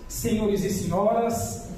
Senhores e senhoras,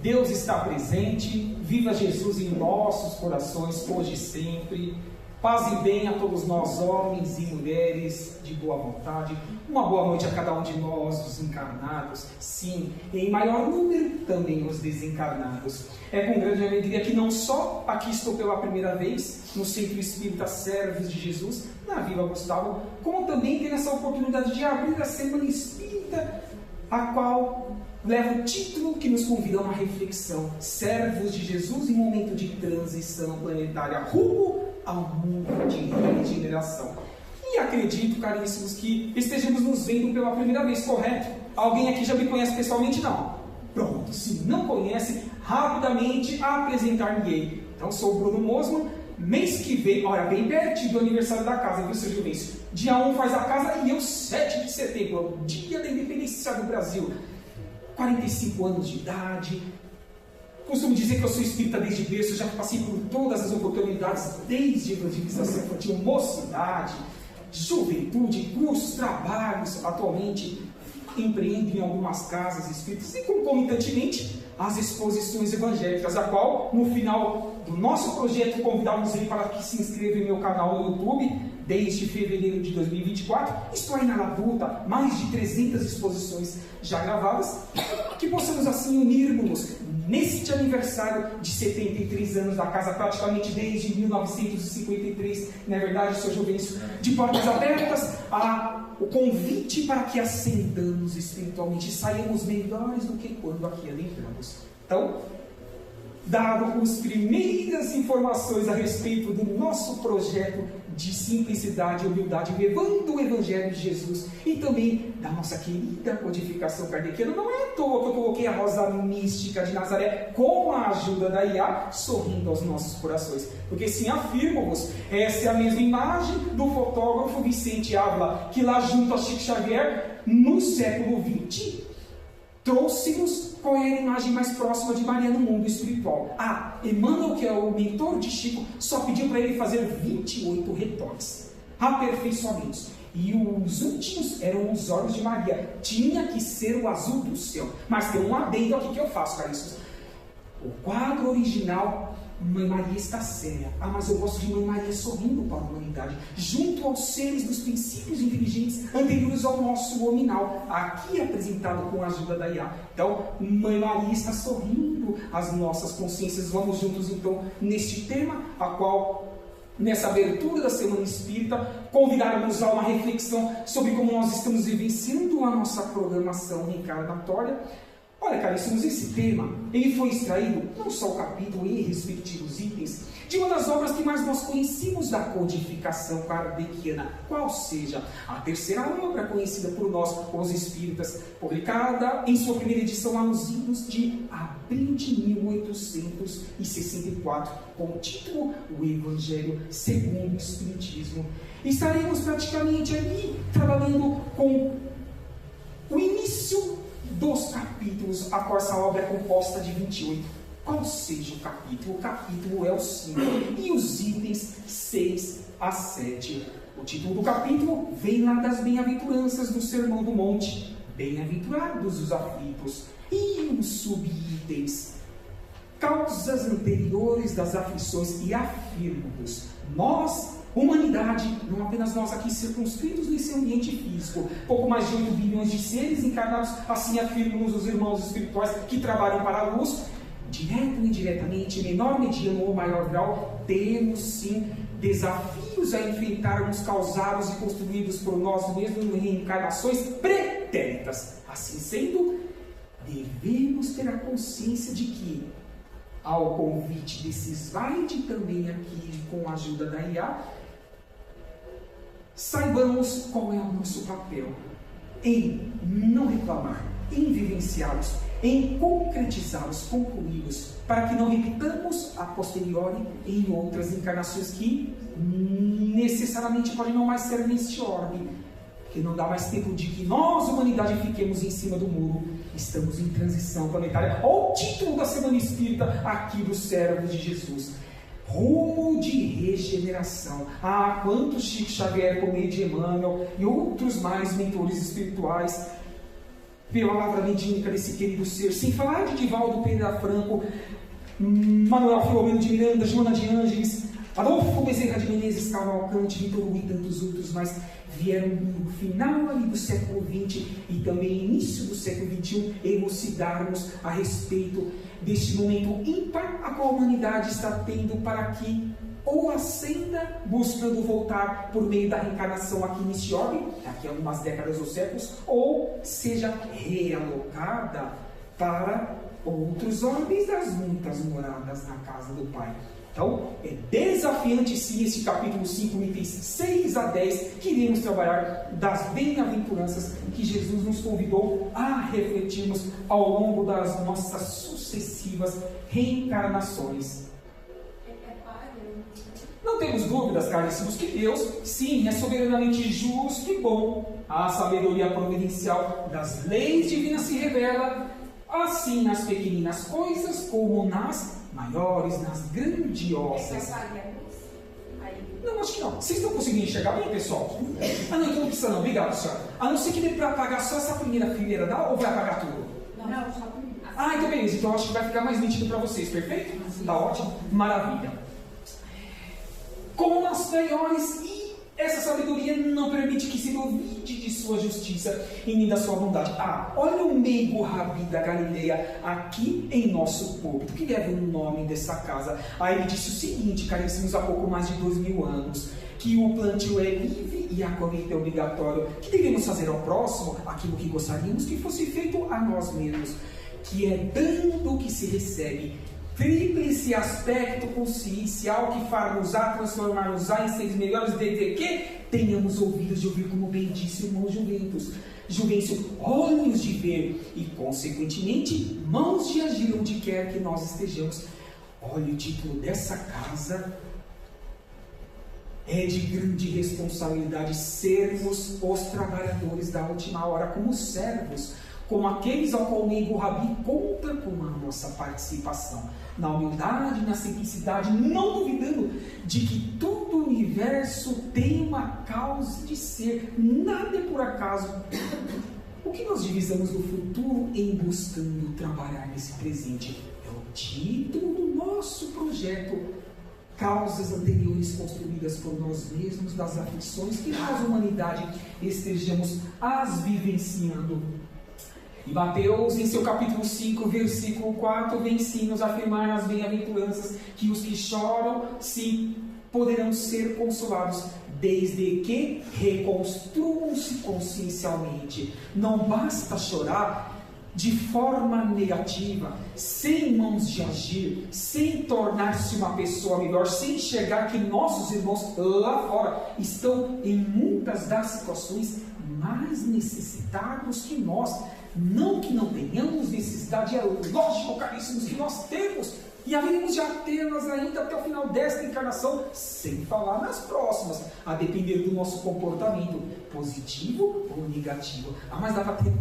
Deus está presente, viva Jesus em nossos corações, hoje e sempre. Paz e bem a todos nós, homens e mulheres de boa vontade. Uma boa noite a cada um de nós, os encarnados, sim, e em maior número também os desencarnados. É com grande alegria que não só aqui estou pela primeira vez no Centro Espírita Servos de Jesus, na Vila Gustavo, como também tenho essa oportunidade de abrir a Semana Espírita, a qual leva o título que nos convida a uma reflexão: Servos de Jesus em momento de transição planetária rumo ao mundo de regeneração. E acredito, caríssimos, que estejamos nos vendo pela primeira vez, correto? Alguém aqui já me conhece pessoalmente? Não? Pronto, se não conhece, rapidamente apresentar-me-ei. Então, sou o Bruno Mosman. Mês que vem, olha, bem pertinho do aniversário da casa, viu, seu Juvencio? Dia 1 faz a casa e eu 7 de setembro, o dia da independência do Brasil. 45 anos de idade. Costumo dizer que eu sou espírita desde berço, já passei por todas as oportunidades, desde evangelização infantil, mocidade, juventude, cursos, trabalhos. Atualmente empreendo em algumas casas espíritas e concomitantemente as exposições evangélicas, a qual no final do nosso projeto convidamos ele para que se inscreva em meu canal no YouTube. Desde fevereiro de 2024, estou aí na labuta, mais de 300 exposições já gravadas, que possamos assim unirmos neste aniversário de 73 anos da casa, praticamente desde 1953, não é verdade, seu Juvencio? De portas abertas, o convite para que ascendamos espiritualmente e saímos melhores do que quando aqui adentramos. Então, dado as primeiras informações a respeito do nosso projeto de simplicidade e humildade, levando o Evangelho de Jesus e também da nossa querida codificação kardeciana, não é à toa que eu coloquei a rosa mística de Nazaré com a ajuda da IA sorrindo aos nossos corações, porque sim, afirmo-vos, essa é a mesma imagem do fotógrafo Vicente Ávila, que lá junto a Chico Xavier, no século XX, trouxe-nos qual é a imagem mais próxima de Maria no mundo espiritual. Emmanuel, que é o mentor de Chico, só pediu para ele fazer 28 retoques, aperfeiçoamentos. E os últimos eram os olhos de Maria. Tinha que ser o azul do céu. Mas tem um adendo aqui que eu faço, caríssimos. O quadro original, Mãe Maria está séria. Mas eu gosto de Mãe Maria sorrindo para a humanidade, junto aos seres dos princípios inteligentes anteriores ao nosso hominal, aqui apresentado com a ajuda da IA. Então, Mãe Maria está sorrindo às nossas consciências. Vamos juntos, então, neste tema, a qual, nessa abertura da Semana Espírita, convidarmos a uma reflexão sobre como nós estamos vivenciando a nossa programação reencarnatória. Olha, caríssimos, esse tema, ele foi extraído, não só o capítulo e respectivos itens, de uma das obras que mais nós conhecemos da codificação kardeciana, qual seja a terceira obra conhecida por nós, os espíritas, publicada em sua primeira edição lá nos idos de abril de 1864, com o título O Evangelho segundo o Espiritismo. Estaremos praticamente ali trabalhando com o início dos capítulos, a qual essa obra é composta de 28. Qual seja o capítulo? O capítulo é o 5 e os itens 6 a 7. O título do capítulo vem lá das bem-aventuranças do Sermão do Monte. Bem-aventurados os aflitos. E os subitens: causas anteriores das aflições, e afirmo-vos, nós, humanidade, não apenas nós aqui circunscritos nesse ambiente físico, pouco mais de 8 bilhões de seres encarnados, assim afirmam os irmãos espirituais que trabalham para a luz, direto ou indiretamente, menor, mediano ou maior grau, temos sim desafios a enfrentarmos causados e construídos por nós mesmos em reencarnações pretéritas. Assim sendo, devemos ter a consciência de que, ao convite desse slide, também aqui com a ajuda da IA, saibamos qual é o nosso papel em não reclamar, em vivenciá-los, em concretizá-los, concluí-los, para que não repitamos a posteriori em outras encarnações que necessariamente podem não mais ser neste orbe, porque não dá mais tempo de que nós, humanidade, fiquemos em cima do muro. Estamos em transição planetária. Olha o título da Semana Espírita aqui dos Servos de Jesus: rumo de regeneração. Quanto Chico Xavier, por meio de Emmanuel e outros mais mentores espirituais pela palavra mediúnica desse querido ser, sem falar de Divaldo Pereira Franco, Manuel Filomeno de Miranda, Joana de Ângeles, Adolfo Bezerra de Menezes, Cavalcante, Vitor Hugo e tantos outros, mas vieram no final ali do século XX e também início do século XXI elucidarmos a respeito deste momento ímpar a qual a humanidade está tendo para que ou ascenda buscando voltar por meio da reencarnação aqui neste orbe, daqui a algumas décadas ou séculos, ou seja realocada para outros orbes das muitas moradas na casa do Pai. Então, é desafiante sim esse capítulo 5, itens 6 a 10, que iremos trabalhar das bem-aventuranças que Jesus nos convidou a refletirmos ao longo das nossas sucessivas reencarnações. Não temos dúvidas, caríssimos, que Deus, sim, é soberanamente justo e bom. A sabedoria providencial das leis divinas se revela, assim nas pequeninas coisas, como nas maiores, nas grandiosas. Não, acho que não. Vocês estão conseguindo enxergar bem, pessoal? Ah, não, então não precisa não. Obrigado, senhora. A não ser que dê para apagar só essa primeira fileira, dá? Ou vai apagar tudo? Não, só a primeira. Ah, então beleza. Então acho que vai ficar mais nítido para vocês, perfeito? Tá ótimo. Maravilha. Como nas maiores, e essa sabedoria não permite que se duvide de sua justiça e nem da sua bondade. Ah, olha o meigo Rabi da Galileia aqui em nosso púlpito, que leva o nome dessa casa. Aí ele disse o seguinte, caríssimos, há pouco mais de 2000 anos, que o plantio é livre e a colheita é obrigatório, que devemos fazer ao próximo aquilo que gostaríamos que fosse feito a nós mesmos, que é dando que se recebe. Tríplice aspecto consciencial que far-nos-á, transformar-nos-á em seres melhores, desde que tenhamos ouvidos de ouvir, como bem disse o irmão Juvencio, olhos de ver e, consequentemente, mãos de agir onde quer que nós estejamos. Olha, o título dessa casa é de grande responsabilidade, sermos os trabalhadores da última hora, como servos, como aqueles ao qual o meigo Rabi conta com a nossa participação, na humildade, na simplicidade, não duvidando de que todo o universo tem uma causa de ser, nada é por acaso. O que nós divisamos do futuro em buscando trabalhar nesse presente é o título do nosso projeto, causas anteriores construídas por nós mesmos, das aflições que nós, humanidade, estejamos as vivenciando. E Mateus, em seu capítulo 5, versículo 4, vem sim nos afirmar nas bem-aventuranças que os que choram, sim, poderão ser consolados, desde que reconstruam-se consciencialmente. Não basta chorar de forma negativa, sem mãos de agir, sem tornar-se uma pessoa melhor, sem enxergar que nossos irmãos lá fora estão em muitas das situações mais necessitados que nós. Não que não tenhamos necessidade, é lógico, caríssimos, que nós temos, e haveremos de tê-las ainda até o final desta encarnação, sem falar nas próximas, a depender do nosso comportamento, positivo ou negativo. Ah, mas dá para ter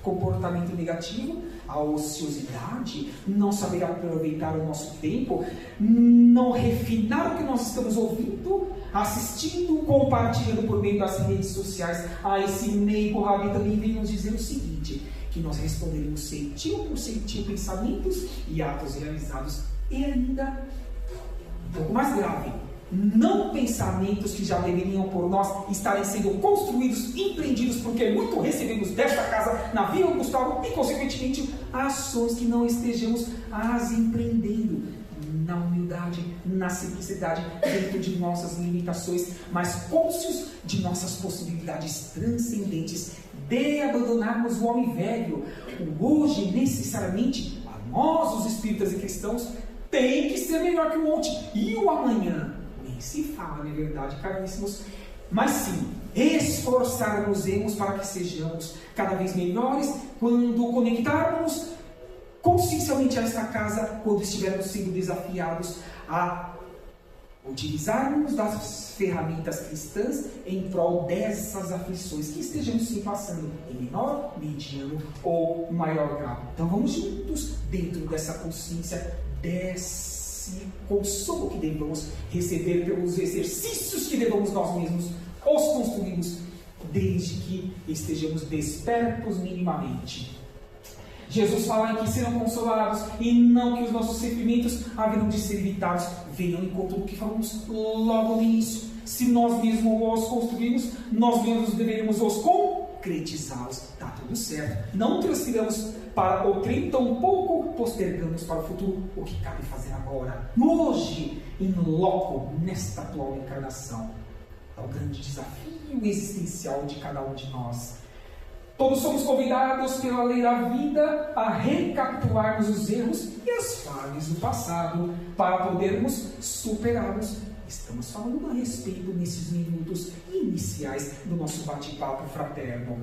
comportamento negativo, a ociosidade, não saber aproveitar o nosso tempo, não refinar o que nós estamos ouvindo, assistindo, compartilhando por meio das redes sociais. Esse meigo Rabi também vem nos dizer o seguinte, que nós responderemos ceitil por ceitil pensamentos e atos realizados, e ainda um pouco mais grave, não pensamentos que já deveriam por nós estarem sendo construídos, empreendidos, porque muito recebemos desta casa na Vila Gustavo, e consequentemente ações que não estejamos as empreendendo na humildade, na simplicidade, dentro de nossas limitações, mas cônscios de nossas possibilidades transcendentes, de abandonarmos o homem velho. O hoje, necessariamente, a nós, os espíritas e cristãos, tem que ser melhor que o ontem, e o amanhã nem se fala, não é verdade, caríssimos? Mas sim, esforçar-nos para que sejamos cada vez melhores quando conectarmos consciencialmente a esta casa, quando estivermos sendo desafiados a utilizarmos das ferramentas cristãs em prol dessas aflições que estejamos sim passando em menor, mediano ou maior grau. Então vamos juntos dentro dessa consciência, desse consolo que devemos receber pelos exercícios que devemos nós mesmos os construirmos desde que estejamos despertos minimamente. Jesus fala que serão consolados e não que os nossos sofrimentos haverão de ser evitados. Venham ao encontro do que falamos logo no início. Se nós mesmos os construímos, nós mesmos deveremos os concretizá-los. Está tudo certo. Não transfiramos para o trem, tampouco postergamos para o futuro o que cabe fazer agora, hoje, em loco, nesta atual encarnação. É o grande desafio existencial de cada um de nós. Todos somos convidados pela lei da vida a recapitularmos os erros e as falhas do passado para podermos superá-los. Estamos falando a respeito nesses minutos iniciais do nosso bate-papo fraterno.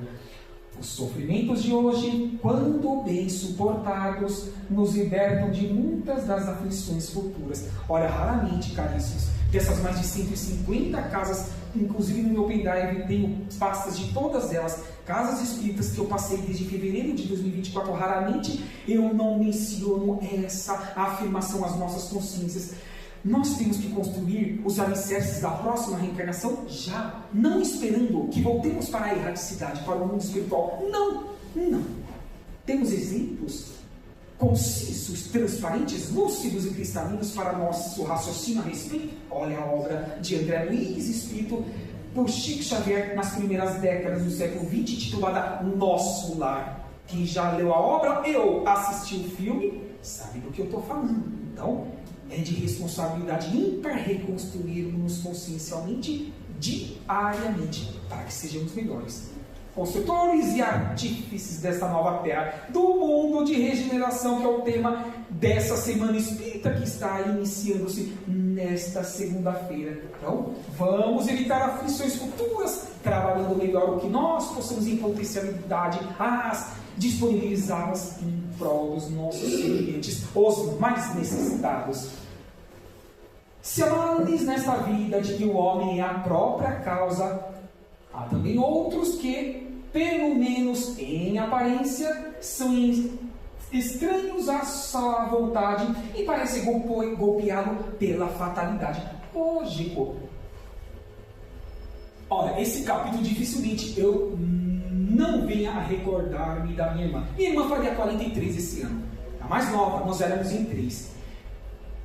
Os sofrimentos de hoje, quando bem suportados, nos libertam de muitas das aflições futuras. Ora, raramente, caríssimos, dessas mais de 150 casas, inclusive no meu pendrive tenho pastas de todas elas, casas espíritas que eu passei desde fevereiro de 2024, raramente eu não menciono essa afirmação às nossas consciências. Nós temos que construir os alicerces da próxima reencarnação já, não esperando que voltemos para a erraticidade, para o mundo espiritual. Não. Temos exemplos concisos, transparentes, lúcidos e cristalinos para nosso raciocínio a respeito. Olha a obra de André Luiz, escrito por Chico Xavier nas primeiras décadas do século XX, titulada Nosso Lar. Quem já leu a obra, eu assisti o filme, sabe do que eu estou falando. Então, é de responsabilidade ímpar reconstruirmos consciencialmente, diariamente, para que sejamos melhores construtores e artífices dessa nova terra, do mundo de regeneração, que é o tema dessa semana espírita que está iniciando-se nesta segunda-feira. Então, vamos evitar aflições futuras, trabalhando melhor o que nós possamos em potencialidade, disponibilizá-las em prol dos nossos semelhantes, os mais necessitados. Se amales nesta vida de que o homem é a própria causa, há também outros que, pelo menos em aparência, são estranhos à sua vontade e parecem golpeá-lo pela fatalidade. Chico, olha, esse capítulo dificilmente eu não venha a recordar-me da minha irmã. Minha irmã faria 43 esse ano, a mais nova, nós éramos em 3.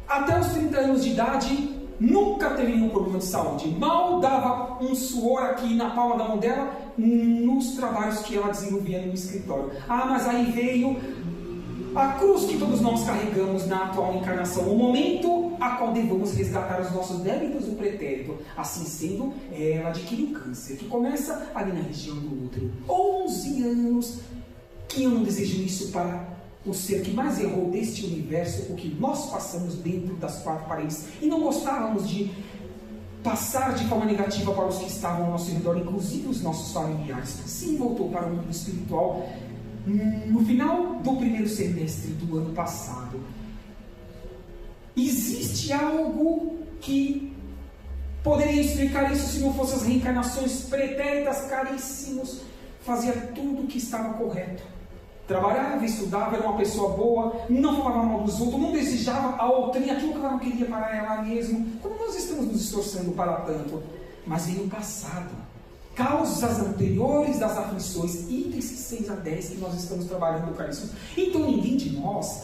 Até os 30 anos de idade, nunca teve nenhum problema de saúde. Mal dava um suor aqui na palma da mão dela nos trabalhos que ela desenvolvia no escritório. Mas aí veio a cruz que todos nós carregamos na atual encarnação, o momento a qual devemos resgatar os nossos débitos do pretérito. Assim sendo, ela adquiriu câncer, que começa ali na região do útero. 11 anos, que eu não desejo isso para o ser que mais errou deste universo, o que nós passamos dentro das 4 paredes, e não gostávamos de passar de forma negativa para os que estavam ao nosso redor, inclusive os nossos familiares. Sim, voltou para o mundo espiritual no final do primeiro semestre do ano passado. Existe algo que poderia explicar isso se não fossem as reencarnações pretéritas, caríssimos. Fazia tudo o que estava correto. Trabalhava, estudava, era uma pessoa boa, não falava mal dos outros, não desejava a outrem aquilo que ela não queria para ela mesma. Como nós estamos nos esforçando para tanto? Mas veio o passado. Causas anteriores das aflições, itens 6 a 10 que nós estamos trabalhando, caríssimos. Então ninguém de nós,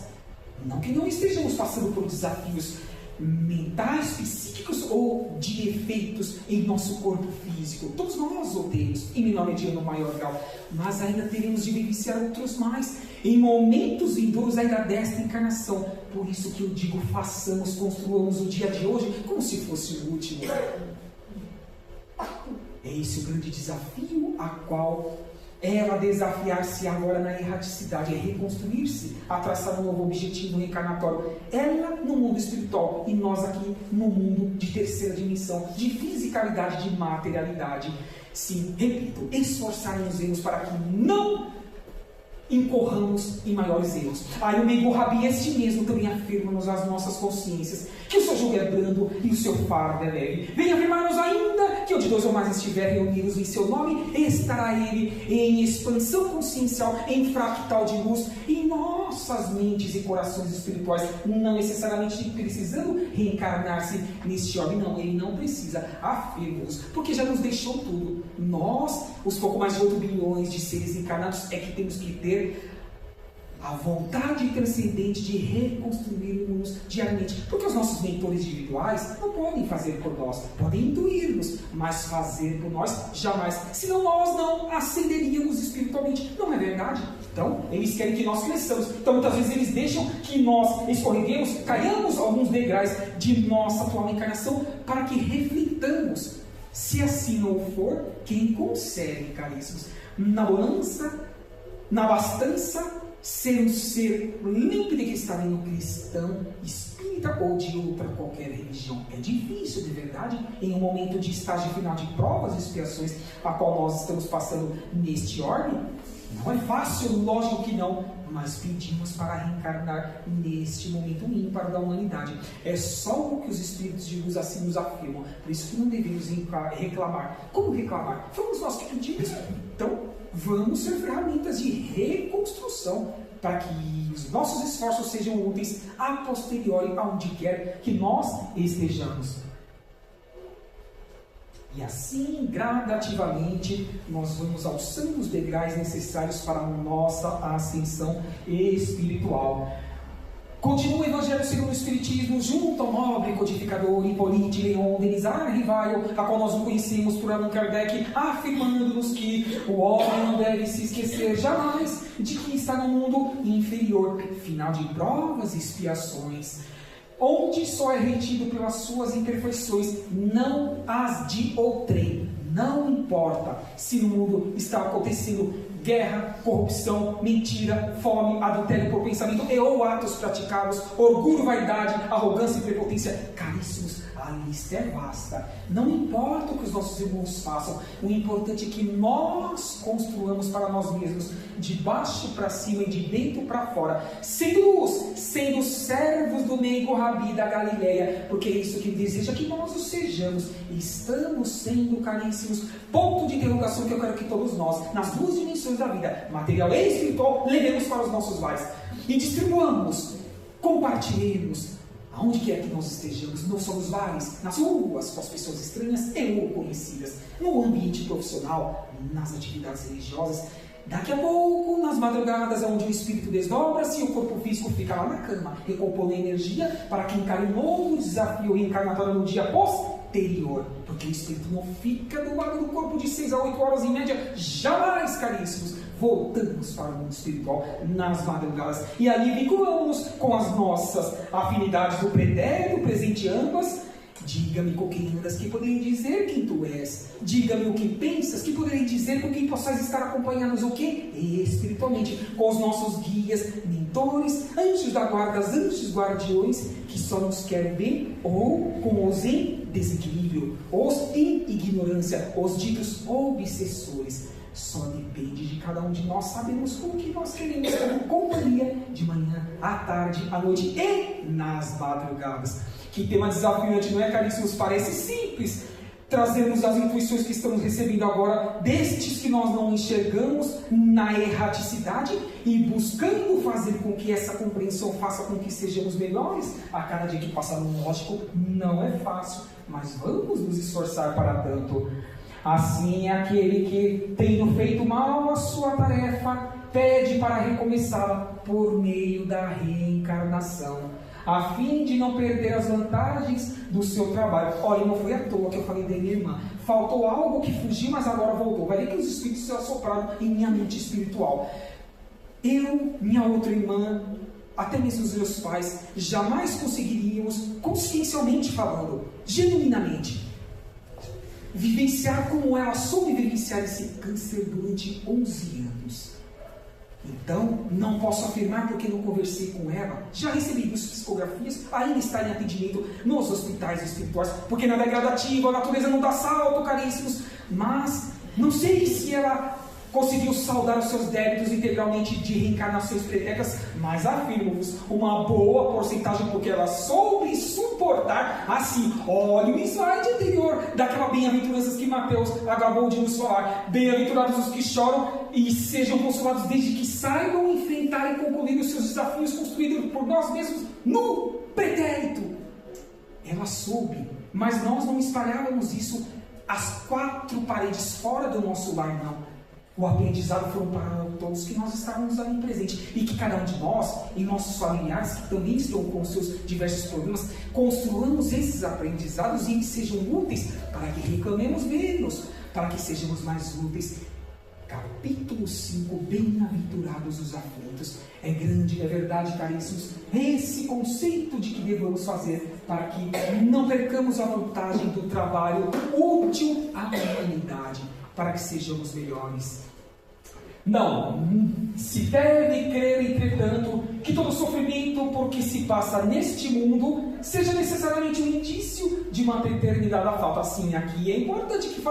não que não estejamos passando por desafios mentais, psíquicos ou de efeitos em nosso corpo físico. Todos nós o temos, em menor medida ou maior grau, mas ainda teremos de vivenciar outros mais, em momentos vindouros ainda desta encarnação. Por isso que eu digo, façamos, construamos o dia de hoje como se fosse o último. É esse o grande desafio a qual ela desafiar-se agora na erraticidade, é reconstruir-se, a traçar um novo objetivo reencarnatório. Ela no mundo espiritual e nós aqui no mundo de terceira dimensão, de fisicalidade, de materialidade. Sim, repito, esforçarmos-nos para que não incorramos em maiores erros. O Mengo Rabi, este mesmo, também afirma-nos as nossas consciências que o seu jugo é brando e o seu fardo é leve. Vem afirmar-nos ainda que onde 2 ou mais estiver reunidos em seu nome, estará ele em expansão consciencial, em fractal de luz, e nós nossas mentes e corações espirituais, não necessariamente precisando reencarnar-se neste orbe, não, ele não precisa, afirmo-vos, porque já nos deixou tudo. Nós, os pouco mais de 8 bilhões de seres encarnados, é que temos que ter a vontade transcendente de reconstruirmos diariamente. Porque os nossos mentores individuais não podem fazer por nós, podem intuir-nos, mas fazer por nós jamais. Senão nós não ascenderíamos espiritualmente. Não é verdade? Então, eles querem que nós cresçamos. Então, muitas vezes eles deixam que nós escorreguemos, caiamos alguns degraus de nossa atual encarnação para que reflitamos. Se assim não for, quem consegue, caríssimos, na bonança, na abastança, ser um ser límpido e cristalino cristão, espírita ou de outra qualquer religião. É difícil, de verdade, em um momento de estágio final de provas e expiações, a qual nós estamos passando neste orbe. Não é fácil, lógico que não, mas pedimos para reencarnar neste momento ímpar da humanidade. É só o que os Espíritos de luz assim nos afirmam. Por isso que não devemos reclamar. Como reclamar? Fomos nós que pedimos. Então, vamos ser ferramentas de reconstrução para que os nossos esforços sejam úteis a posteriori, aonde quer que nós estejamos. E assim, gradativamente, nós vamos alçando os degraus necessários para a nossa ascensão espiritual. Continua o Evangelho segundo o Espiritismo, junto ao nobre codificador Hippolyte Léon Denis Rivaio, a qual nós o conhecemos por Allan Kardec, afirmando-nos que o homem não deve se esquecer jamais de que está no mundo inferior, final de provas e expiações, onde só é retido pelas suas imperfeições, não as de outrem. Não importa se no mundo está acontecendo guerra, corrupção, mentira, fome, adultério por pensamento e ou atos praticados, orgulho, vaidade, arrogância e prepotência. Caríssimos, a lista é vasta. Não importa o que os nossos irmãos façam, o importante é que nós construamos para nós mesmos, de baixo para cima e de dentro para fora, sendo luz, sendo servos do Nego Rabi da Galileia, porque é isso que ele deseja que nós o sejamos. Estamos sendo, caríssimos, ponto de interrogação que eu quero que todos nós, nas duas dimensões da vida, material e espiritual, levemos para os nossos lares e distribuamos, compartilhemos aonde quer que nós estejamos, não só nos lares, nas ruas, com as pessoas estranhas e ou conhecidas, no ambiente profissional, nas atividades religiosas. Daqui a pouco, nas madrugadas, onde o espírito desdobra-se e o corpo físico fica lá na cama, recompondo a energia para que encare um novo desafio reencarnatório no dia posterior. Porque o espírito não fica do lado do corpo de 6 a 8 horas em média, jamais, caríssimos. Voltamos para o mundo espiritual nas madrugadas e ali vinculamos com as nossas afinidades do pretérito, presente ambas. Diga-me com quem andas, que poderei dizer quem tu és. Diga-me o que pensas, que poderei dizer com quem possais estar acompanhados o quê? Espiritualmente, com os nossos guias, mentores, anjos da guarda, anjos guardiões, que só nos querem bem, ou com os em desequilíbrio, os em ignorância, os ditos obsessores. Só depende de cada um de nós sabermos o que nós queremos como companhia de manhã, à tarde, à noite e nas madrugadas. Que tema desafiante, não é, caríssimos? Parece simples trazermos as intuições que estamos recebendo agora, destes que nós não enxergamos na erraticidade e buscando fazer com que essa compreensão faça com que sejamos melhores a cada dia que passa. Lógico, não é fácil, mas vamos nos esforçar para tanto. Assim, aquele que, tendo feito mal a sua tarefa, pede para recomeçá-la por meio da reencarnação, a fim de não perder as vantagens do seu trabalho. Olha, não foi à toa que eu falei da minha irmã. Faltou algo que fugiu, mas agora voltou. Vai ver que os espíritos se assopraram em minha mente espiritual. Eu, minha outra irmã, até mesmo os meus pais, jamais conseguiríamos, consciencialmente falando, genuinamente, vivenciar como ela soube vivenciar esse câncer durante 11 anos. Então, não posso afirmar porque não conversei com ela. Já recebi 2 psicografias, ainda está em atendimento nos hospitais espirituais, porque nada é gradativo, a natureza não dá salto, caríssimos. Mas não sei se ela conseguiu saldar os seus débitos integralmente de reencarnações pretéritas, mas afirmo-vos, uma boa porcentagem, porque ela soube suportar assim. Olha o slide anterior daquela bem-aventuranças que Mateus acabou de nos falar. Bem-aventurados os que choram e sejam consolados desde que saibam enfrentar e concluir os seus desafios construídos por nós mesmos no pretérito. Ela soube, mas nós não espalhávamos isso às 4 paredes fora do nosso lar, não. O aprendizado foram para todos que nós estávamos ali presentes. E que cada um de nós, e nossos familiares, que também estão com seus diversos problemas, construamos esses aprendizados e eles sejam úteis para que reclamemos menos, para que sejamos mais úteis. Capítulo 5, bem-aventurados os aflitos. É grande, é verdade, caríssimos, esse conceito de que devemos fazer para que não percamos a vantagem do trabalho útil à humanidade, para que sejamos melhores. Não se deve crer, entretanto, que todo sofrimento por que se passa neste mundo seja necessariamente um indício de uma determinada falta. Assim, aqui é importante que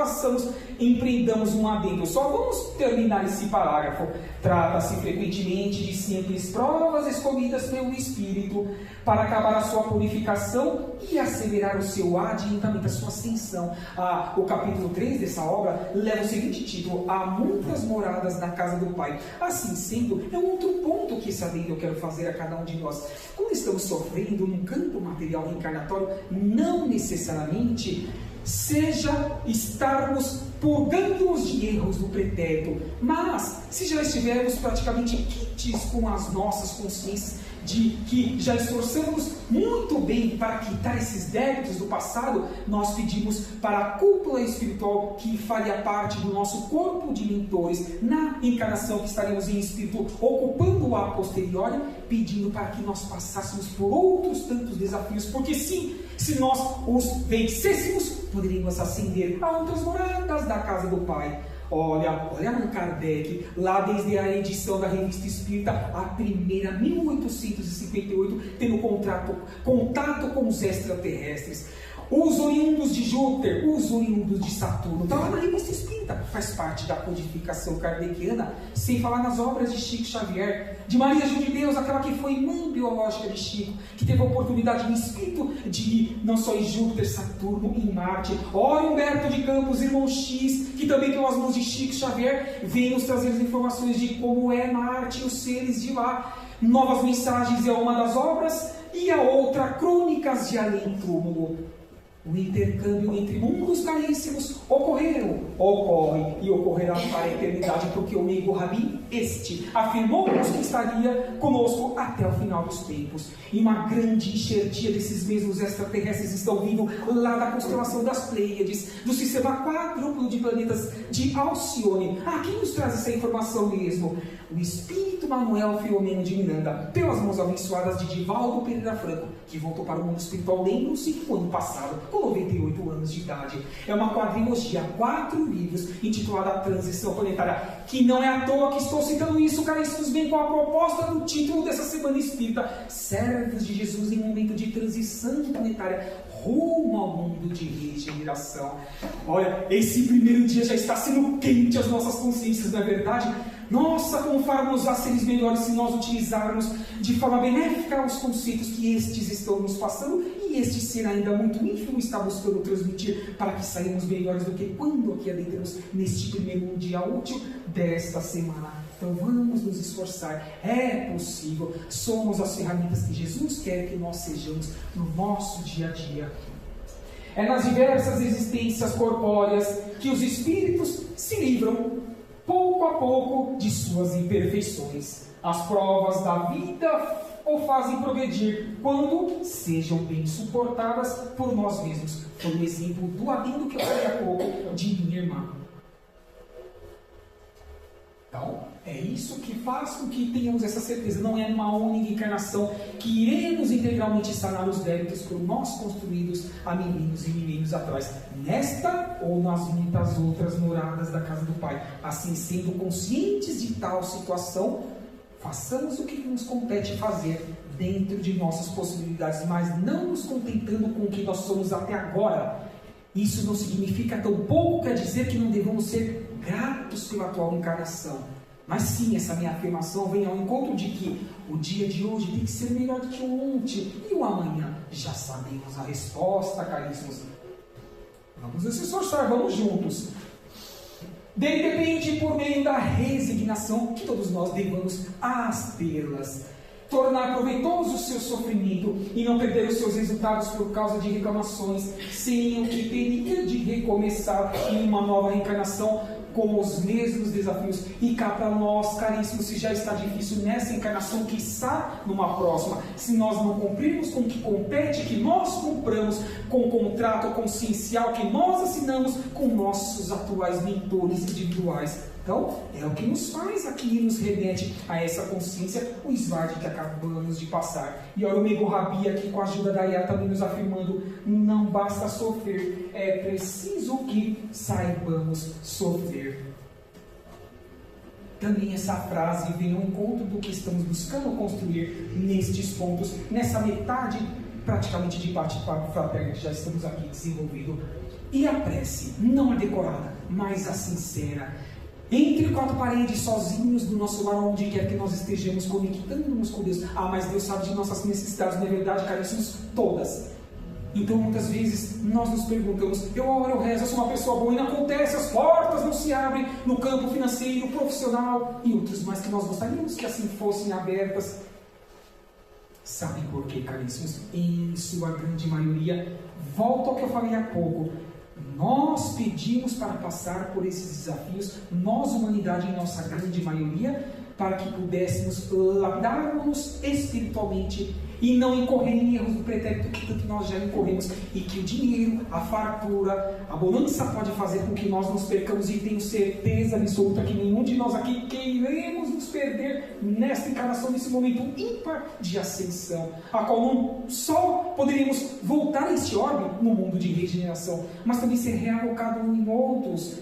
empreendamos um adendo. Só vamos terminar esse parágrafo. Trata-se frequentemente de simples provas escolhidas pelo Espírito para acabar a sua purificação e acelerar o seu adiantamento, a sua ascensão. O capítulo 3 dessa obra leva o seguinte título: Há muitas moradas na casa do Pai. Assim sendo, é um outro ponto que esse adendo eu quero fazer a cada um de nós. Quando estamos sofrendo no campo material reencarnatório, não necessariamente seja estarmos purgando-nos de erros do pretérito, mas se já estivermos praticamente quites com as nossas consciências de que já esforçamos muito bem para quitar esses débitos do passado, nós pedimos para a cúpula espiritual que faria parte do nosso corpo de mentores na encarnação que estaremos em espírito ocupando a posteriori, pedindo para que nós passássemos por outros tantos desafios, porque sim, se nós os vencêssemos, poderíamos ascender a outras moradas da casa do Pai. Olha Allan Kardec, lá desde a edição da Revista Espírita, a primeira, 1858, tendo contato com os extraterrestres. Os oriundos de Júpiter, os oriundos de Saturno, está lá na Revista Espírita, faz parte da codificação kardeciana, sem falar nas obras de Chico Xavier, de Maria João de Deus, aquela que foi mãe biológica de Chico, que teve a oportunidade no espírito de ir não só em Júpiter, Saturno, em Marte. Ora, Humberto de Campos, irmão X, que também pelas mãos de Chico Xavier, vem nos trazer as informações de como é Marte e os seres de lá. Novas Mensagens é uma das obras, e a outra, Crônicas de Além Túmulo. O intercâmbio entre mundos caríssimos ocorre e ocorrerá para a eternidade, porque o Meigo Rabin afirmou-nos que estaria conosco até o final dos tempos. E uma grande enxertia desses mesmos extraterrestres estão vindo lá da constelação das Pleiades, do sistema quádruplo de planetas de Alcione. Quem nos traz essa informação mesmo? O Espírito Manuel Filomeno de Miranda, pelas mãos abençoadas de Divaldo Pereira Franco, que voltou para o mundo espiritual, lembram-se, no ano passado, com 98 anos de idade. É uma quadrilogia, 4 livros, intitulada A Transição Planetária, que não é à toa que estou citando isso, caríssimos, bem com a proposta do título dessa semana espírita: Servos de Jesus em momento de transição planetária, rumo ao mundo de regeneração. Olha, esse primeiro dia já está sendo quente às nossas consciências, não é verdade? Nossa, como faremos a seres melhores se nós utilizarmos de forma benéfica os conceitos que estes estão nos passando, e este ser ainda muito ínfimo está buscando transmitir, para que saímos melhores do que quando aqui adentramos neste primeiro dia útil desta semana. Então vamos nos esforçar, é possível, somos as ferramentas que Jesus quer que nós sejamos no nosso dia a dia. É nas diversas existências corpóreas que os espíritos se livram, pouco a pouco, de suas imperfeições. As provas da vida o fazem progredir quando sejam bem suportadas por nós mesmos. Foi o exemplo do adendo que eu falei há pouco de minha irmã. Então, é isso que faz com que tenhamos essa certeza. Não é numa única encarnação que iremos integralmente sanar os débitos por nós construídos há milênios e milênios atrás, nesta ou nas muitas outras moradas da casa do Pai. Assim, sendo conscientes de tal situação, façamos o que nos compete fazer dentro de nossas possibilidades, mas não nos contentando com o que nós somos até agora. Isso não significa, tampouco quer dizer que não devemos ser gratos pela atual encarnação. Mas sim, essa minha afirmação vem ao encontro de que o dia de hoje tem que ser melhor do que o ontem, e o amanhã. Já sabemos a resposta, caríssimos. Vamos nos esforçar, vamos juntos. Dele depende, por meio da resignação, que todos nós devamos às perlas. tornar proveitoso o seu sofrimento e não perder os seus resultados por causa de reclamações, sem o que teria de recomeçar em uma nova reencarnação com os mesmos desafios. E cá para nós, caríssimos, se já está difícil nessa encarnação, quiçá numa próxima, se nós não cumprirmos com o que compete, que nós compramos, com o contrato consciencial que nós assinamos com nossos atuais mentores individuais. Então, é o que nos faz aqui, nos remete a essa consciência, o esvade que acabamos de passar. E olha o Amigo Rabi aqui com a ajuda da Yara também nos afirmando: não basta sofrer, é preciso que saibamos sofrer. Também essa frase vem ao encontro do que estamos buscando construir nestes pontos, nessa metade praticamente de bate-papo fraterno que já estamos aqui desenvolvendo. E a prece, não a decorada, mas a sincera, entre quatro paredes, sozinhos do nosso lar, onde quer que nós estejamos, conectando-nos com Deus. Mas Deus sabe de nossas necessidades, não é verdade, caríssimos? Todas. Então, muitas vezes, nós nos perguntamos: eu oro, eu rezo, eu sou uma pessoa boa, e não acontece, as portas não se abrem no campo financeiro, profissional e outros mais que nós gostaríamos que assim fossem abertas. Sabem por quê, caríssimos? Em sua grande maioria, volto ao que eu falei há pouco, nós pedimos para passar por esses desafios, nós, humanidade, em nossa grande maioria, para que pudéssemos lapidar-nos espiritualmente e não incorrer em erros do pretérito que tanto nós já incorremos, e que o dinheiro, a fartura, a bonança pode fazer com que nós nos percamos, e tenho certeza absoluta que nenhum de nós aqui queremos nos perder nesta encarnação, nesse momento ímpar de ascensão, a qual não só poderíamos voltar a este orbe no mundo de regeneração, mas também ser realocado em outros,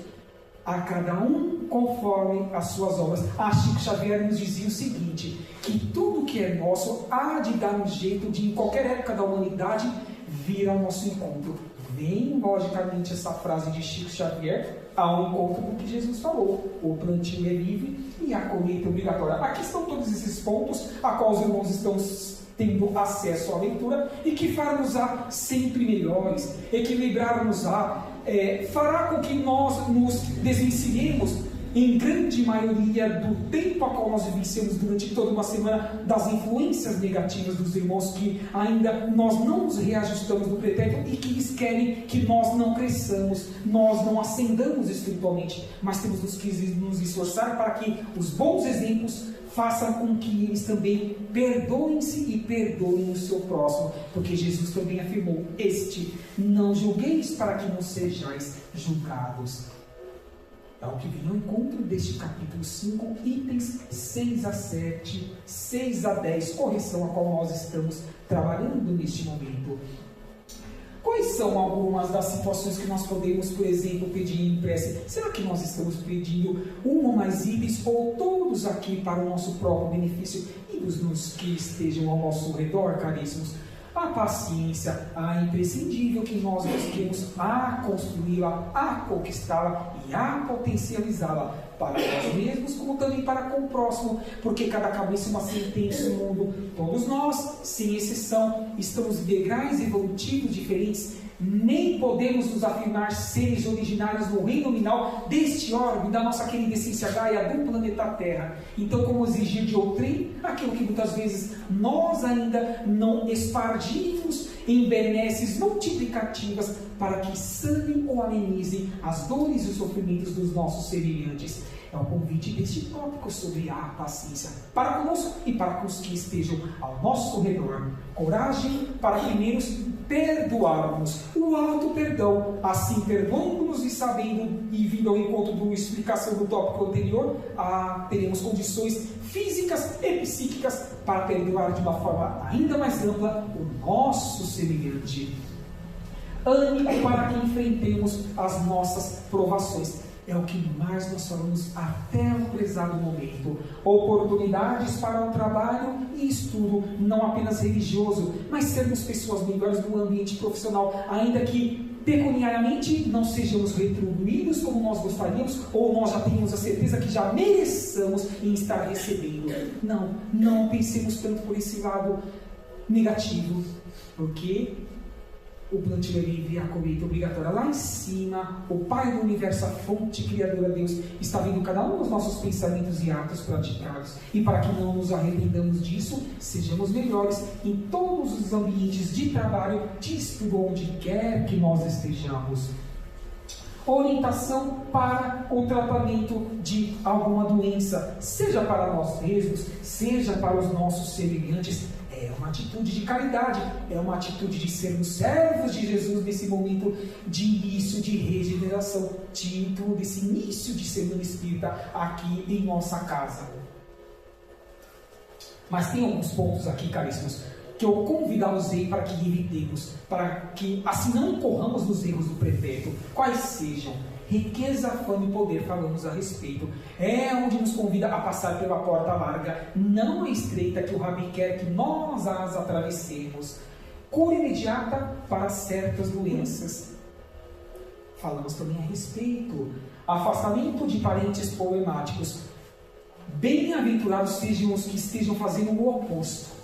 a cada um conforme as suas obras. Chico Xavier nos dizia o seguinte, que tudo que é nosso há de dar um jeito de, em qualquer época da humanidade, vir ao nosso encontro. Vem, logicamente, essa frase de Chico Xavier ao encontro do que Jesus falou: o plantio é livre e a colheita é obrigatória. Aqui estão todos esses pontos a qual os irmãos estão tendo acesso à leitura, e que fará-nos-á sempre melhores, equilibrar-nos-á, fará com que nós nos desvencilhemos, em grande maioria do tempo a qual nós vivenciamos durante toda uma semana, das influências negativas dos irmãos que ainda nós não nos reajustamos no pretérito e que eles querem que nós não cresçamos, nós não ascendamos espiritualmente, mas temos que nos esforçar para que os bons exemplos façam com que eles também perdoem-se e perdoem o seu próximo, porque Jesus também afirmou: não julgueis para que não sejais julgados. É o que vem ao encontro deste capítulo 5, itens 6 a 7, 6 a 10, correção a qual nós estamos trabalhando neste momento. Quais são algumas das situações que nós podemos, por exemplo, pedir em prece? Será que nós estamos pedindo uma ou mais itens, ou todos aqui para o nosso próprio benefício e dos que estejam ao nosso redor, caríssimos? A paciência, a imprescindível que nós busquemos a construí-la, a conquistá-la e a potencializá-la para nós mesmos, como também para com o próximo, porque cada cabeça é uma sentença no mundo. Todos nós, sem exceção, estamos em degraus evolutivos diferentes, nem podemos nos afirmar seres originários no reino nominal deste orbe, da nossa querida essência Gaia, do planeta Terra. Então, como exigir de outrem aquilo que muitas vezes nós ainda não expandimos em benesses multiplicativas para que sanem ou amenizem as dores e os sofrimentos dos nossos semelhantes? É o convite deste tópico sobre a paciência para conosco e para com os que estejam ao nosso redor. Coragem para primeiro perdoarmos, o auto-perdão, assim perdoando-nos e sabendo, e vindo ao encontro da explicação do tópico anterior, teremos condições físicas e psíquicas para perdoar de uma forma ainda mais ampla o nosso semelhante. Ânimo para que enfrentemos as nossas provações. É o que mais nós falamos até o prezado momento. Oportunidades para o trabalho e estudo, não apenas religioso, mas sermos pessoas melhores no ambiente profissional, ainda que pecuniariamente não sejamos retribuídos como nós gostaríamos, ou nós já tenhamos a certeza que já mereçamos em estar recebendo. Não pensemos tanto por esse lado negativo, porque o plantio é livre e a colheita obrigatória. Lá em cima, o Pai do Universo, a fonte criadora, Deus, está vendo cada um dos nossos pensamentos e atos praticados. E para que não nos arrependamos disso, sejamos melhores em todos os ambientes de trabalho, de estudo, onde quer que nós estejamos. Orientação para o tratamento de alguma doença, seja para nós mesmos, seja para os nossos semelhantes. É uma atitude de caridade, é uma atitude de sermos servos de Jesus nesse momento de início de regeneração, título desse início de semana espírita aqui em nossa casa. Mas tem alguns pontos aqui, caríssimos, que eu convidá-los para que evitemos, para que assim não incorramos nos erros do pretérito, quais sejam. Riqueza, fama e poder, falamos a respeito. É onde nos convida a passar pela porta larga, não a estreita, que o Rabi quer que nós as atravessemos. Cura imediata para certas doenças. Falamos também a respeito. Afastamento de parentes problemáticos. Bem-aventurados sejam os que estejam fazendo o oposto,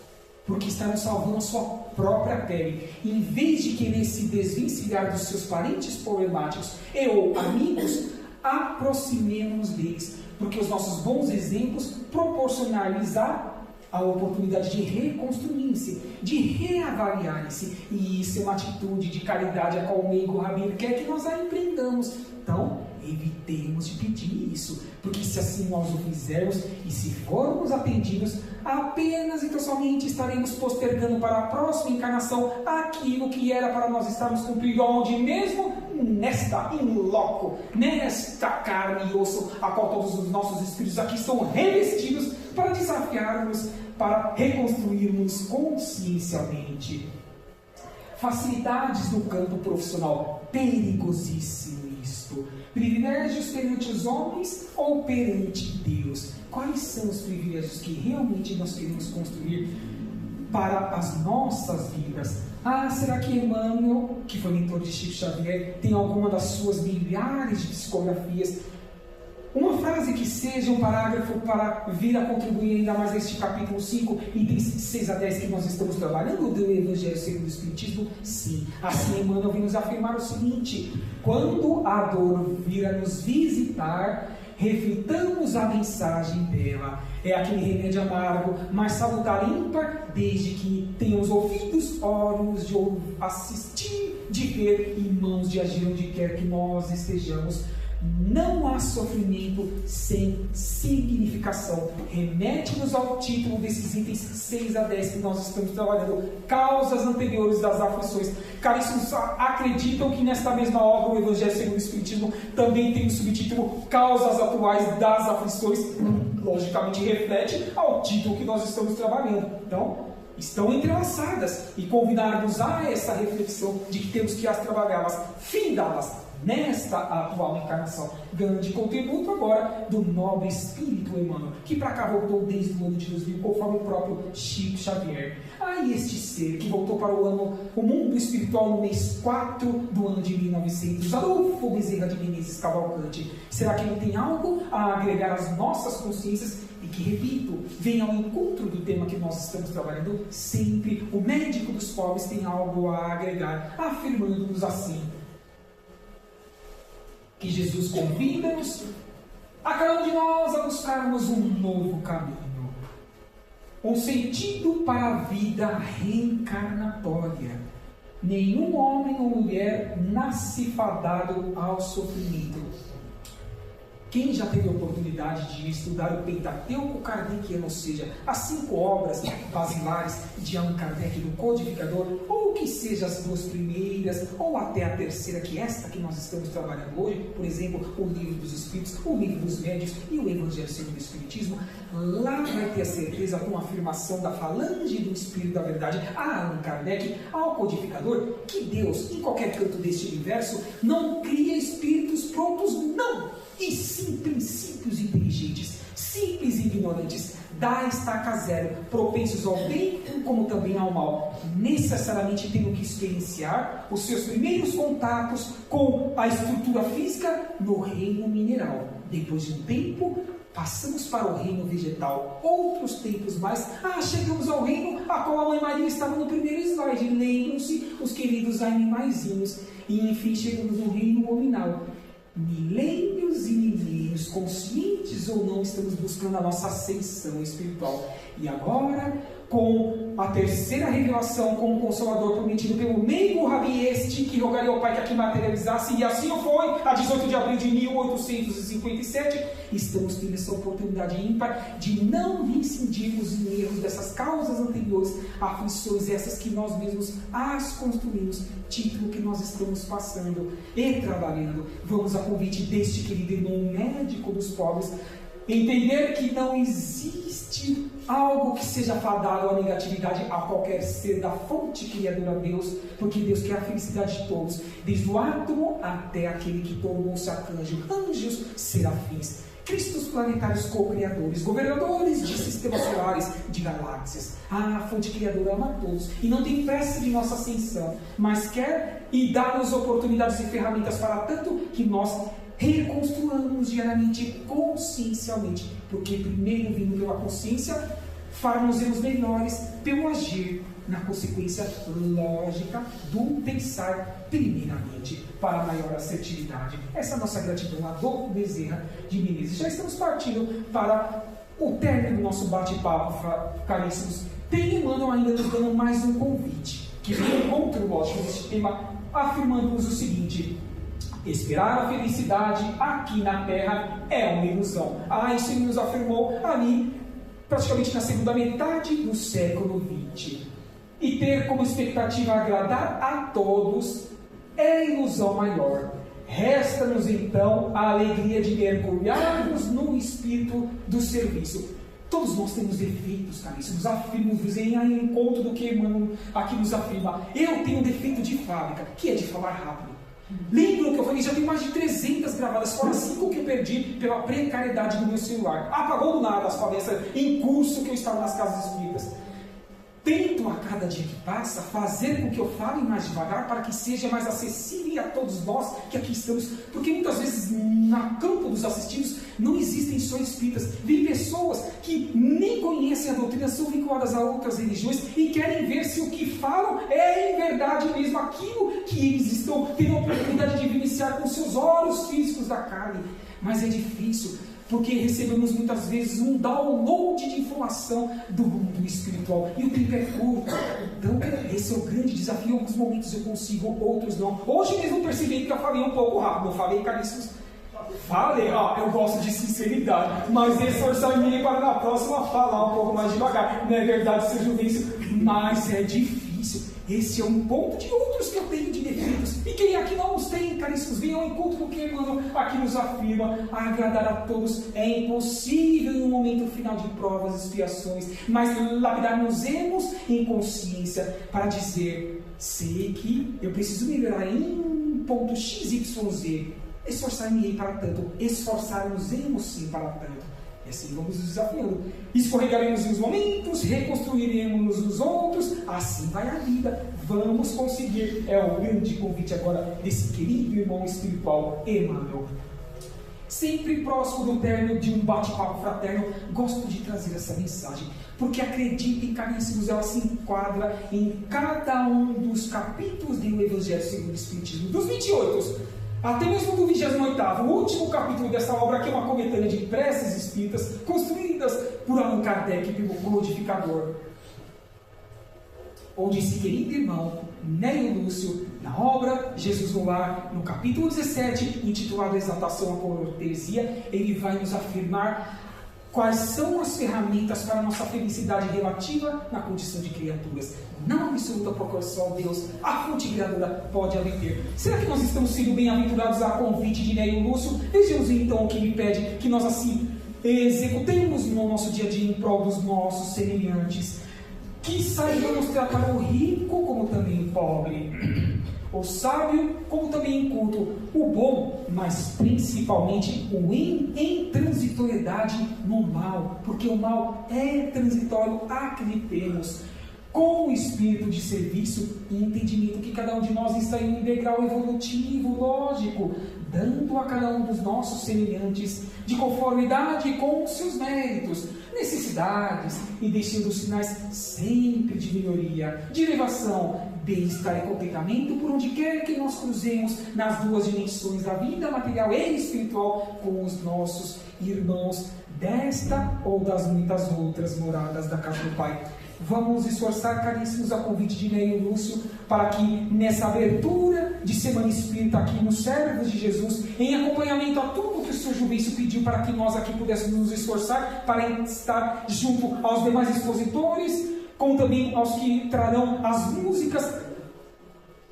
porque estarão salvando a sua própria pele. Em vez de querer se desvencilhar dos seus parentes problemáticos e ou amigos, aproximemos deles, porque os nossos bons exemplos proporcionar-lhes a oportunidade de reconstruir-se, de reavaliar-se. E isso é uma atitude de caridade a qual o Meigo Rabi quer que nós a empreendamos. Então, evitemos de pedir isso, porque se assim nós o fizermos e se formos atendidos, apenas e tão somente estaremos postergando para a próxima encarnação aquilo que era para nós estarmos cumprindo onde mesmo? Nesta in loco, nesta carne e osso, a qual todos os nossos espíritos aqui estão revestidos para desafiarmos, para reconstruirmos consciencialmente. Facilidades no campo profissional, perigosíssimo isto. Privilégios perante os homens ou perante Deus? Quais são os privilégios que realmente nós queremos construir para as nossas vidas? Será que Emmanuel, que foi mentor de Chico Xavier, tem alguma das suas milhares de psicografias? Uma frase que seja um parágrafo para vir a contribuir ainda mais neste capítulo 5, itens 6 a 10 que nós estamos trabalhando do Evangelho segundo o Espiritismo? Sim. Assim, Emmanuel vem nos afirmar o seguinte: quando a dor vir a nos visitar, reflitamos a mensagem dela. É aquele remédio amargo, mas salutar ímpar, desde que tenhamos ouvidos, olhos de assistir, de ver e mãos de agir onde quer que nós estejamos. Não há sofrimento sem significação. Remete-nos ao título desses itens 6 a 10 que nós estamos trabalhando. Causas anteriores das aflições. Caríssimos, acreditam que nesta mesma obra, o Evangelho segundo o Espiritismo, também tem o subtítulo Causas atuais das aflições? Logicamente reflete ao título que nós estamos trabalhando. Então, estão entrelaçadas e convidar-nos a essa reflexão de que temos que as trabalhá-las, findá-las nesta atual encarnação. Grande contributo agora do nobre espírito Emmanuel, que para cá voltou desde o ano de 2000, conforme o próprio Chico Xavier. Aí este ser que voltou para o mundo espiritual no mês 4 do ano de 1900, Adolfo Bezerra de Menezes Cavalcante, será que ele tem algo a agregar às nossas consciências? E que, repito, vem ao encontro do tema que nós estamos trabalhando sempre. O médico dos pobres tem algo a agregar, afirmando-nos assim: que Jesus convida-nos a cada um de nós a buscarmos um novo caminho, um sentido para a vida reencarnatória. Nenhum homem ou mulher nasce fadado ao sofrimento. Quem já teve a oportunidade de estudar o Pentateuco Kardeciano, ou seja, as 5 obras basilares de Allan Kardec do Codificador, ou que seja as 2 primeiras, ou até a terceira, que é esta que nós estamos trabalhando hoje, por exemplo, o Livro dos Espíritos, o Livro dos Médiuns e o Evangelho segundo o Espiritismo, lá vai ter a certeza com a afirmação da falange do Espírito da Verdade a Allan Kardec, ao Codificador, que Deus, em qualquer canto deste universo, não cria espíritos prontos, não! E sim princípios inteligentes, simples e ignorantes, da estaca zero, propensos ao bem como também ao mal, necessariamente tendo que experienciar os seus primeiros contatos com a estrutura física no reino mineral. Depois de um tempo, Passamos para o reino vegetal, outros tempos mais. Chegamos ao reino a qual a Mãe Maria estava no primeiro slide. Lembram-se os queridos animaizinhos. E enfim chegamos no reino nominal. Milênios e milênios, conscientes ou não, estamos buscando a nossa ascensão espiritual. E agora, com a terceira revelação, como Consolador prometido pelo meigo Rabi este, que rogaria ao Pai que aqui materializasse, e assim o foi, a 18 de abril de 1857, estamos tendo essa oportunidade ímpar de não reincidirmos em erros dessas causas anteriores, aflições essas que nós mesmos as construímos, título que nós estamos passando e trabalhando. Vamos a convite deste querido irmão médico dos pobres, entender que não existe algo que seja fadado à negatividade a qualquer ser da fonte criadora Deus, porque Deus quer a felicidade de todos, desde o átomo até aquele que tornou-se arcanjo, anjos, serafins, cristos planetários co-criadores, governadores de sistemas solares, de galáxias. A fonte criadora ama a todos e não tem pressa de nossa ascensão, mas quer e dá-nos oportunidades e ferramentas para tanto que nós reconstruamos diariamente consciencialmente, porque primeiro vindo pela consciência, faremos melhores pelo agir, na consequência lógica do pensar primeiramente, para maior assertividade. Essa é a nossa gratidão, Adolfo Bezerra de Menezes. Já estamos partindo para o término do nosso bate-papo, caríssimos. Tem Emmanuel ainda nos dando mais um convite, que vem encontro, lógico, deste tema, afirmando-nos o seguinte: esperar a felicidade aqui na Terra é uma ilusão. Isso ele nos afirmou ali, praticamente na segunda metade do século XX. E ter como expectativa agradar a todos é ilusão maior. Resta-nos então a alegria de mergulharmos no espírito do serviço. Todos nós temos defeitos, caríssimos. Afirmos em encontro do que Emmanuel aqui nos afirma. Eu tenho um defeito de fábrica, que é de falar rápido. Lembram que eu falei, já tenho mais de 300 gravadas, fora 5 que eu perdi pela precariedade do meu celular. Apagou do nada as palestras em curso que eu estava nas casas espíritas. Tento a cada dia que passa fazer com que eu fale mais devagar para que seja mais acessível a todos nós que aqui estamos, porque muitas vezes no campo dos assistidos não existem só espíritas, vêm pessoas que nem conhecem a doutrina, são vinculadas a outras religiões e querem ver se o que falam é em verdade mesmo aquilo que eles estão tendo a oportunidade de vivenciar com seus olhos físicos da carne. Mas é difícil, porque recebemos muitas vezes um download de informação do mundo espiritual e o tempo é curto. Então esse é o grande desafio. Em alguns momentos eu consigo, outros não. Hoje mesmo percebi que eu falei um pouco rápido. Eu falei, caríssimos, eu gosto de sinceridade, mas esforçar-me para na próxima falar um pouco mais devagar. Não é verdade, seu Juvencio? Mas é difícil. Esse é um ponto de outros que eu tenho de defeitos. E quem aqui não os tem, caríssimos, venham ao encontro do que Emmanuel aqui nos afirma: agradar a todos é impossível no momento final de provas e expiações, mas lapidar-nos-emos em consciência para dizer: sei que eu preciso melhorar em ponto XYZ. Esforçar-me-ei para tanto, esforçar-nos-emos sim para tanto. E assim vamos nos desafiando. Escorregaremos uns momentos, reconstruiremos os outros, assim vai a vida. Vamos conseguir. É o grande convite agora desse querido irmão espiritual, Emmanuel. Sempre próximo do término de um bate-papo fraterno, gosto de trazer essa mensagem, porque acreditem, caríssimos, ela se enquadra em cada um dos capítulos do Evangelho segundo o Espiritismo, dos 28. Até mesmo do 28º, o último capítulo dessa obra, que é uma coletânea de preces espíritas, construídas por Allan Kardec e pelo codificador. Onde esse querido irmão, Nélio Lúcio, na obra Jesus no Lar, no capítulo 17, intitulado Exaltação à Cortesia, ele vai nos afirmar quais são as ferramentas para a nossa felicidade relativa na condição de criaturas. Não absoluta proporção a Deus, a fonte criadora pode haver. Será que nós estamos sendo bem-aventurados a convite de Nélio Lúcio? Vejamos então o que ele pede, que nós assim executemos no nosso dia a dia em prol dos nossos semelhantes, que saibamos tratar o rico como também o pobre, o sábio como também inculto, o bom, mas principalmente o em transitoriedade no mal, porque o mal é transitório, acreditemos. com o espírito de serviço e entendimento que cada um de nós está em um degrau evolutivo, lógico, dando a cada um dos nossos semelhantes de conformidade com os seus méritos, necessidades e deixando sinais sempre de melhoria, de elevação, bem-estar e contentamento por onde quer que nós cruzemos nas duas dimensões da vida material e espiritual com os nossos irmãos desta ou das muitas outras moradas da casa do Pai. Vamos esforçar, caríssimos, a convite de Ney e Lúcio, para que nessa abertura de Semana Espírita aqui nos servos de Jesus, em acompanhamento a tudo que o Sr. Juvencio pediu para que nós aqui pudéssemos nos esforçar para estar junto aos demais expositores, como também aos que trarão as músicas,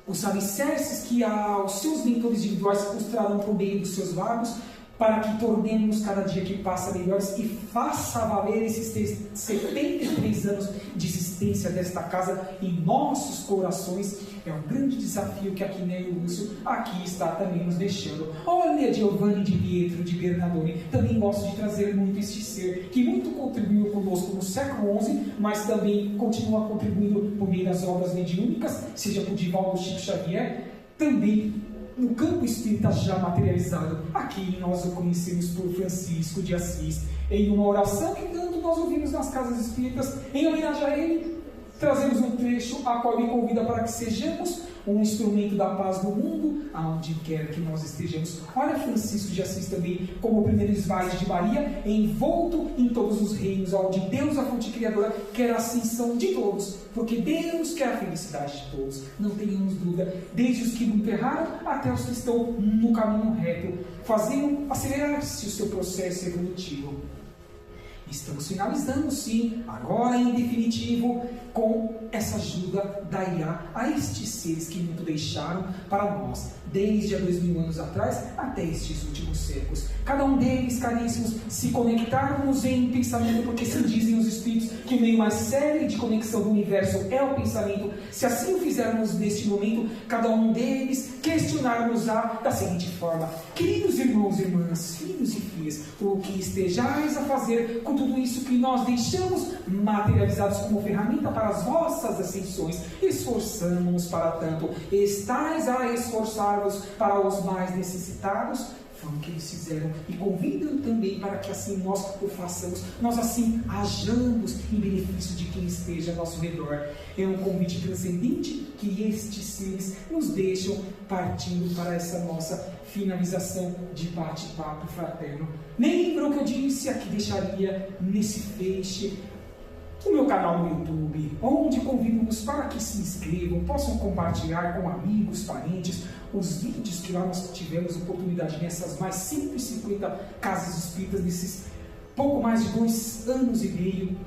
os alicerces que aos seus mentores individuais os trarão por meio dos seus lábios, para que tornemos cada dia que passa melhores e faça valer esses 73 anos de existência desta casa em nossos corações. É um grande desafio que aqui Ney e Lúcio aqui está também nos deixando. Olha, Giovanni de Pietro de Bernardone, também gosto de trazer muito este ser, que muito contribuiu conosco no século XI, mas também continua contribuindo por meio das obras mediúnicas, seja por Divaldo Chico Xavier, também no campo espírita já materializado. Aqui nós o conhecemos por Francisco de Assis, em uma oração que tanto nós ouvimos nas casas espíritas. Em homenagem a ele, trazemos um trecho a qual me convida para que sejamos um instrumento da paz no mundo, aonde quer que nós estejamos. Olha Francisco de Assis também, como o primeiro esvaio de Maria, envolto em todos os reinos, onde Deus, a fonte criadora, quer a ascensão de todos, porque Deus quer a felicidade de todos, não tenhamos dúvida, desde os que não erraram até os que estão no caminho reto, fazendo acelerar-se o seu processo evolutivo. Estamos finalizando, sim, agora em definitivo, com essa ajuda da IA a estes seres que muito deixaram para nós, desde há 2000 anos atrás até estes últimos séculos. Cada um deles, caríssimos, se conectarmos em pensamento, porque se dizem os Espíritos que o meio mais sério de conexão do universo é o pensamento. Se assim o fizermos neste momento, cada um deles questionarmos-á da seguinte forma: queridos irmãos e irmãs, filhos e filhas, o que estejais a fazer com tudo isso que nós deixamos materializados como ferramenta para as vossas ascensões? Esforçamos-nos para tanto. Estais a esforçar-vos para os mais necessitados? Foi o que eles fizeram e convidam também para que assim nós o façamos, nós assim hajamos em benefício de quem esteja ao nosso redor. É um convite transcendente que estes seres nos deixam partindo para essa nossa finalização de bate-papo fraterno. Lembram que eu disse aqui, deixaria nesse feixe o meu canal no YouTube, onde convidamos para que se inscrevam, possam compartilhar com amigos, parentes, os vídeos que lá nós tivemos oportunidade nessas mais 150 casas espíritas, nesses pouco mais de 2 anos e meio,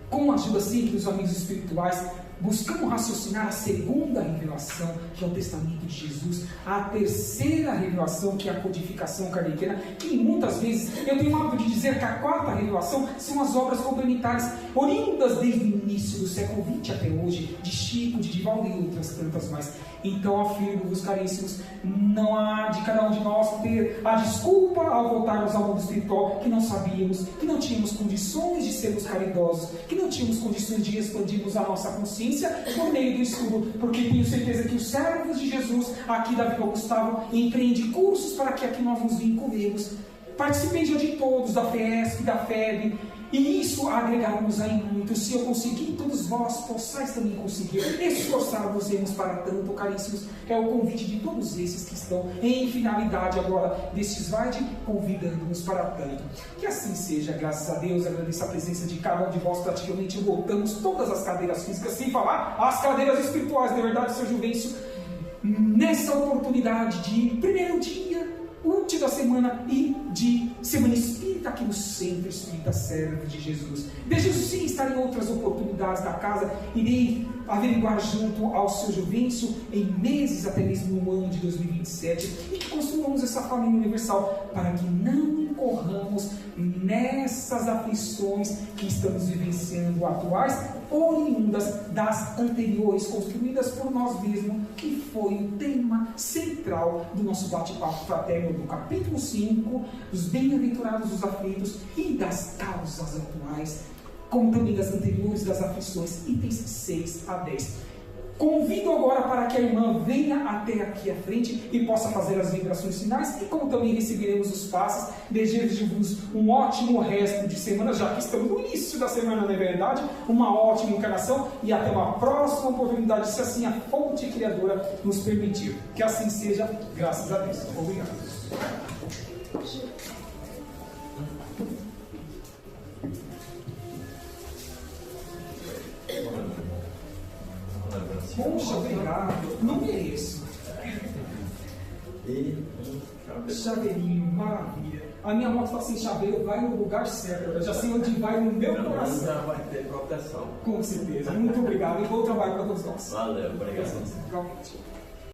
com a ajuda sempre dos amigos espirituais, buscamos raciocinar a segunda revelação, que é o testamento de Jesus, a terceira revelação, que é a codificação kardeciana, que muitas vezes eu tenho o hábito de dizer que a quarta revelação são as obras complementares, oriundas desde o início do século XX até hoje, de Chico, de Divaldo e outras tantas mais. Então afirmo-vos, caríssimos, não há de cada um de nós ter a desculpa ao voltarmos ao mundo espiritual que não sabíamos, que não tínhamos condições de sermos caridosos, que não tínhamos condições de expandirmos a nossa consciência por meio do estudo, porque tenho certeza que os servos de Jesus aqui da Vila Gustavo empreendem cursos para que aqui nós nos vinculemos. Participei já de todos, da FESP, da FEB, e isso agregarmos aí muito. Se eu conseguir, todos vós possais também conseguir. Esforçar-nos para tanto, caríssimos. É o convite de todos esses que estão em finalidade agora deste slide, convidando-nos para tanto. Que assim seja, graças a Deus. Agradeço a presença de cada um de vós. Praticamente voltamos todas as cadeiras físicas, sem falar as cadeiras espirituais, na verdade, Sr. Juvencio, nessa oportunidade de primeiro dia útil da semana e de Semana Espírita aqui no Centro Espírita Servo de Jesus. Vejo sim estar em outras oportunidades da casa, irei averiguar junto ao Sr. Juvencio em meses, até mesmo no ano de 2027, e que construamos essa família universal para que não incorramos nessas aflições que estamos vivenciando atuais, oriundas das anteriores, construídas por nós mesmos, que foi o tema central do nosso bate-papo fraterno do capítulo 5, dos bem-aventurados os aflitos e das causas atuais. como também das anteriores das aflições, itens 6 a 10. Convido agora para que a irmã venha até aqui à frente e possa fazer as vibrações finais, e como também receberemos os passes, desejo-vos um ótimo resto de semana, já que estamos no início da semana, não é verdade? Uma ótima encarnação e até uma próxima oportunidade, se assim a fonte criadora nos permitir. Que assim seja, graças a Deus. Obrigado. Poxa, obrigado. Não mereço. Chaveirinho, maravilha. A minha moto está sem chaveiro, vai no lugar certo. Eu já sei onde vai no meu coração. Já vai ter proteção. Com certeza. Muito obrigado e bom trabalho para todos nós. Valeu, obrigado. Realmente.